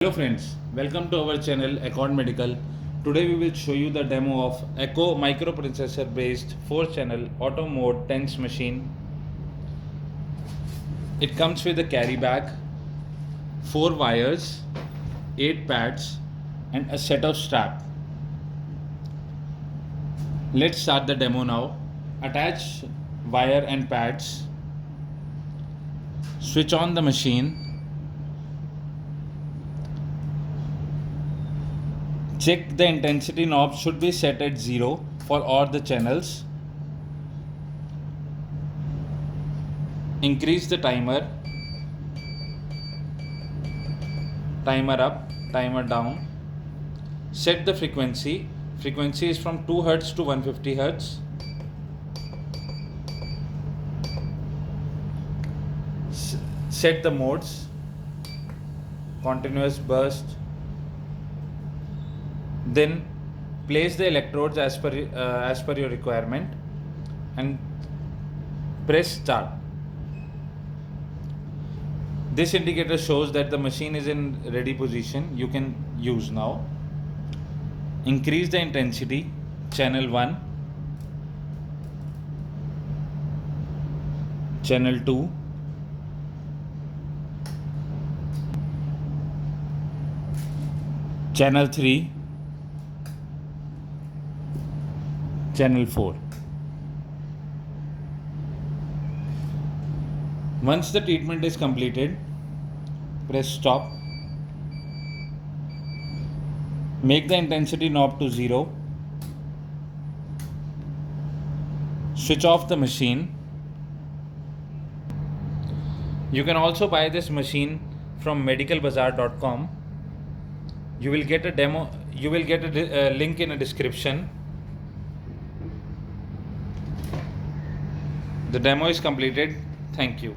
Hello friends, welcome to our channel Account Medical. Today we will show you the demo of acco microprocessor based 4 channel auto mode TENS machine. It comes with a carry bag, 4 wires, 8 pads and a set of strap. Let's start the demo now. Attach wire and pads. Switch on the machine. Check the intensity knob should be set at 0 for all the channels. Increase the timer. Timer up, timer down. Set the frequency. Frequency is from 2 Hz to 150 Hz. Set the modes. Continuous burst. Then place the electrodes as per your requirement and press start. This indicator shows that the machine is in ready position. You can use now. Increase the intensity, channel 1, channel 2, channel 3, channel 4. Once the treatment is completed, press stop. Make the intensity knob to 0. Switch off the machine. You can also buy this machine from MedicalBazzar.com. You will get a demo. You will get a link in a description. The demo is completed. Thank you.